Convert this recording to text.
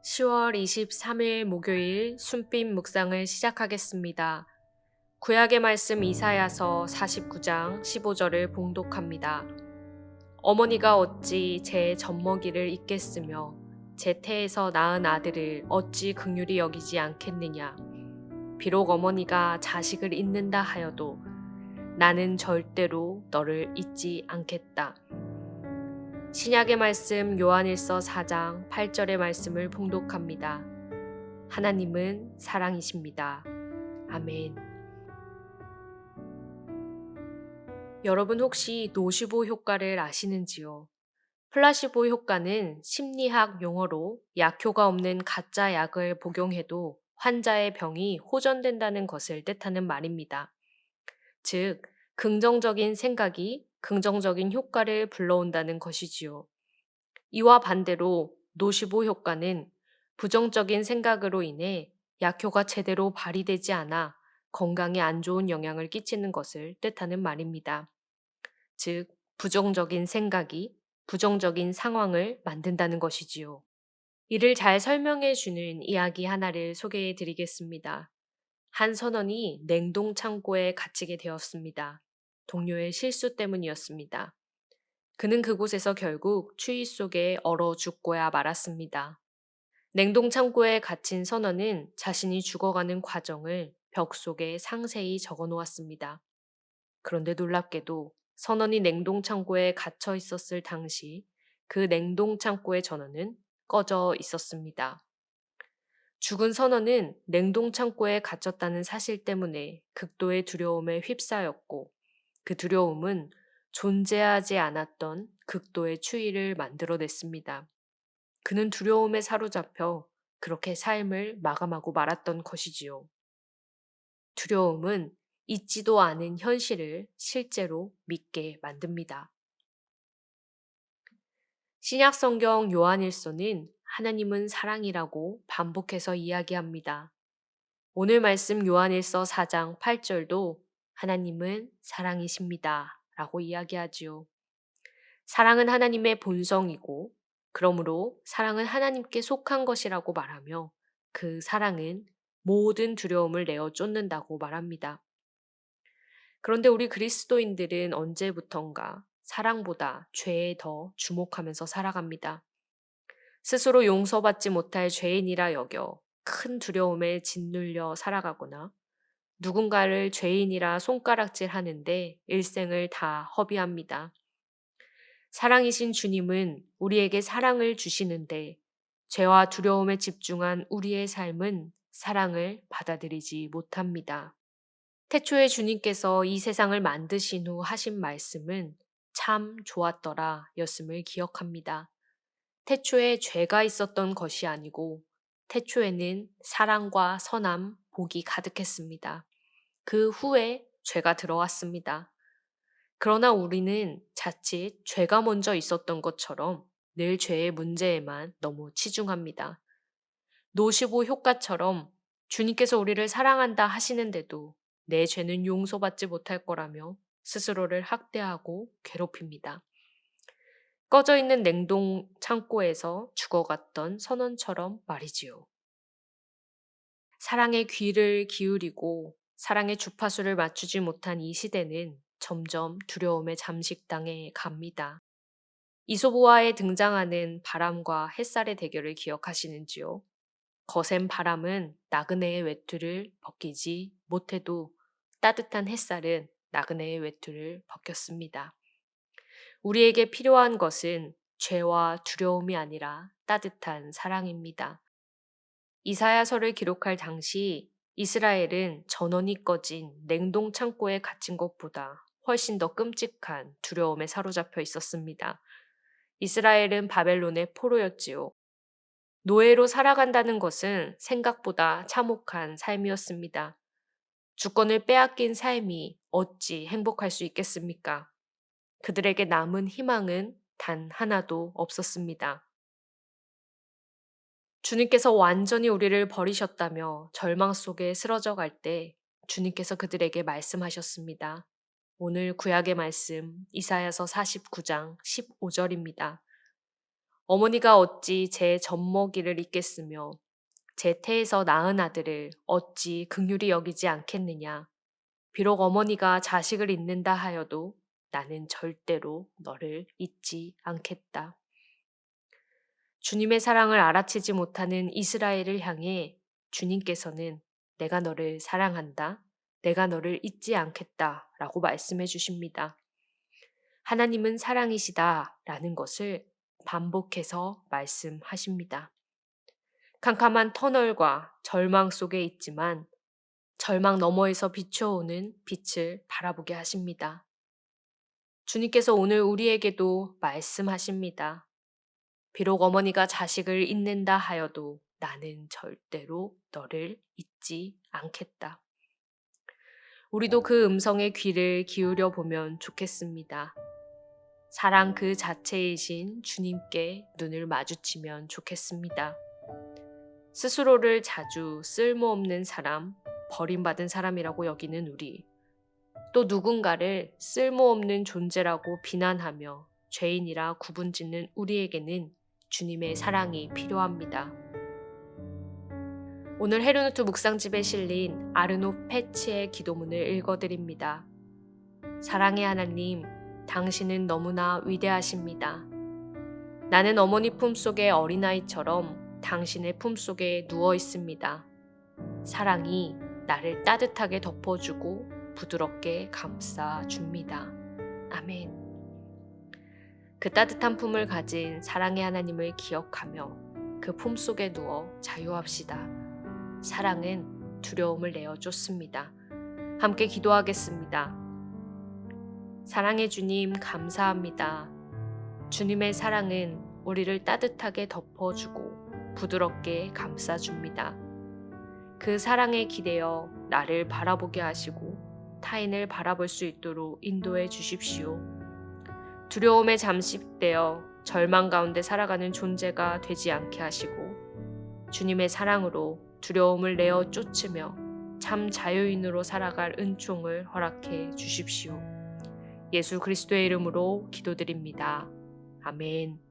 10월 23일 목요일 순빛 묵상을 시작하겠습니다. 구약의 말씀 이사야서 49장 15절을 봉독합니다. 어머니가 어찌 제 젖먹이를 잊겠으며 제 태에서 낳은 아들을 어찌 긍휼히 여기지 않겠느냐. 비록 어머니가 자식을 잊는다 하여도 나는 절대로 너를 잊지 않겠다. 신약의 말씀 요한일서 4장 8절의 말씀을 봉독합니다. 하나님은 사랑이십니다. 아멘. 여러분 혹시 노시보 효과를 아시는지요? 플라시보 효과는 심리학 용어로 약효가 없는 가짜 약을 복용해도 환자의 병이 호전된다는 것을 뜻하는 말입니다. 즉, 긍정적인 생각이 긍정적인 효과를 불러온다는 것이지요. 이와 반대로 노시보 효과는 부정적인 생각으로 인해 약효가 제대로 발휘되지 않아 건강에 안 좋은 영향을 끼치는 것을 뜻하는 말입니다. 즉, 부정적인 생각이 부정적인 상황을 만든다는 것이지요. 이를 잘 설명해 주는 이야기 하나를 소개해 드리겠습니다. 한 선원이 냉동 창고에 갇히게 되었습니다. 동료의 실수 때문이었습니다. 그는 그곳에서 결국 추위 속에 얼어 죽고야 말았습니다. 냉동 창고에 갇힌 선원은 자신이 죽어가는 과정을 벽 속에 상세히 적어 놓았습니다. 그런데 놀랍게도 선원이 냉동 창고에 갇혀 있었을 당시 그 냉동 창고의 전원은 꺼져 있었습니다. 죽은 선원은 냉동 창고에 갇혔다는 사실 때문에 극도의 두려움에 휩싸였고 그 두려움은 존재하지 않았던 극도의 추위를 만들어냈습니다. 그는 두려움에 사로잡혀 그렇게 삶을 마감하고 말았던 것이지요. 두려움은 있지도 않은 현실을 실제로 믿게 만듭니다. 신약 성경 요한일서는 하나님은 사랑이라고 반복해서 이야기합니다. 오늘 말씀 요한일서 4장 8절도 하나님은 사랑이십니다. 라고 이야기하지요. 사랑은 하나님의 본성이고, 그러므로 사랑은 하나님께 속한 것이라고 말하며 그 사랑은 모든 두려움을 내어 쫓는다고 말합니다. 그런데 우리 그리스도인들은 언제부턴가 사랑보다 죄에 더 주목하면서 살아갑니다. 스스로 용서받지 못할 죄인이라 여겨 큰 두려움에 짓눌려 살아가거나 누군가를 죄인이라 손가락질 하는데 일생을 다 허비합니다. 사랑이신 주님은 우리에게 사랑을 주시는데 죄와 두려움에 집중한 우리의 삶은 사랑을 받아들이지 못합니다. 태초에 주님께서 이 세상을 만드신 후 하신 말씀은 참 좋았더라 였음을 기억합니다. 태초에 죄가 있었던 것이 아니고 태초에는 사랑과 선함, 복이 가득했습니다. 그 후에 죄가 들어왔습니다. 그러나 우리는 자칫 죄가 먼저 있었던 것처럼 늘 죄의 문제에만 너무 치중합니다. 노시보 효과처럼 주님께서 우리를 사랑한다 하시는데도 내 죄는 용서받지 못할 거라며 스스로를 학대하고 괴롭힙니다. 꺼져 있는 냉동 창고에서 죽어갔던 선원처럼 말이지요. 사랑의 귀를 기울이고 사랑의 주파수를 맞추지 못한 이 시대는 점점 두려움에 잠식당해 갑니다. 이솝우화에 등장하는 바람과 햇살의 대결을 기억하시는지요? 거센 바람은 나그네의 외투를 벗기지 못해도 따뜻한 햇살은 나그네의 외투를 벗겼습니다. 우리에게 필요한 것은 죄와 두려움이 아니라 따뜻한 사랑입니다. 이사야서를 기록할 당시 이스라엘은 전원이 꺼진 냉동 창고에 갇힌 것보다 훨씬 더 끔찍한 두려움에 사로잡혀 있었습니다. 이스라엘은 바벨론의 포로였지요. 노예로 살아간다는 것은 생각보다 참혹한 삶이었습니다. 주권을 빼앗긴 삶이 어찌 행복할 수 있겠습니까? 그들에게 남은 희망은 단 하나도 없었습니다. 주님께서 완전히 우리를 버리셨다며 절망 속에 쓰러져 갈 때 주님께서 그들에게 말씀하셨습니다. 오늘 구약의 말씀 이사야서 49장 15절입니다. 어머니가 어찌 제 젖먹이를 잊겠으며 제 태에서 낳은 아들을 어찌 긍휼히 여기지 않겠느냐. 비록 어머니가 자식을 잊는다 하여도 나는 절대로 너를 잊지 않겠다. 주님의 사랑을 알아채지 못하는 이스라엘을 향해 주님께서는 내가 너를 사랑한다. 내가 너를 잊지 않겠다. 라고 말씀해 주십니다. 하나님은 사랑이시다. 라는 것을 반복해서 말씀하십니다. 캄캄한 터널과 절망 속에 있지만 절망 너머에서 비춰오는 빛을 바라보게 하십니다. 주님께서 오늘 우리에게도 말씀하십니다. 비록 어머니가 자식을 잊는다 하여도 나는 절대로 너를 잊지 않겠다. 우리도 그 음성에 귀를 기울여 보면 좋겠습니다. 사랑 그 자체이신 주님께 눈을 마주치면 좋겠습니다. 스스로를 자주 쓸모없는 사람, 버림받은 사람이라고 여기는 우리, 또 누군가를 쓸모없는 존재라고 비난하며 죄인이라 구분짓는 우리에게는 주님의 사랑이 필요합니다. 오늘 헤르누트 묵상집에 실린 아르노 페치의 기도문을 읽어드립니다. 사랑의 하나님, 당신은 너무나 위대하십니다. 나는 어머니 품속의 어린아이처럼 당신의 품속에 누워 있습니다. 사랑이 나를 따뜻하게 덮어주고 부드럽게 감싸줍니다. 아멘. 그 따뜻한 품을 가진 사랑의 하나님을 기억하며 그 품속에 누워 자유합시다. 사랑은 두려움을 내어 쫓습니다. 함께 기도하겠습니다. 사랑의 주님, 감사합니다. 주님의 사랑은 우리를 따뜻하게 덮어주고 부드럽게 감싸줍니다. 그 사랑에 기대어 나를 바라보게 하시고 타인을 바라볼 수 있도록 인도해 주십시오. 두려움에 잠식되어 절망 가운데 살아가는 존재가 되지 않게 하시고 주님의 사랑으로 두려움을 내어 쫓으며 참 자유인으로 살아갈 은총을 허락해 주십시오. 예수 그리스도의 이름으로 기도드립니다. 아멘.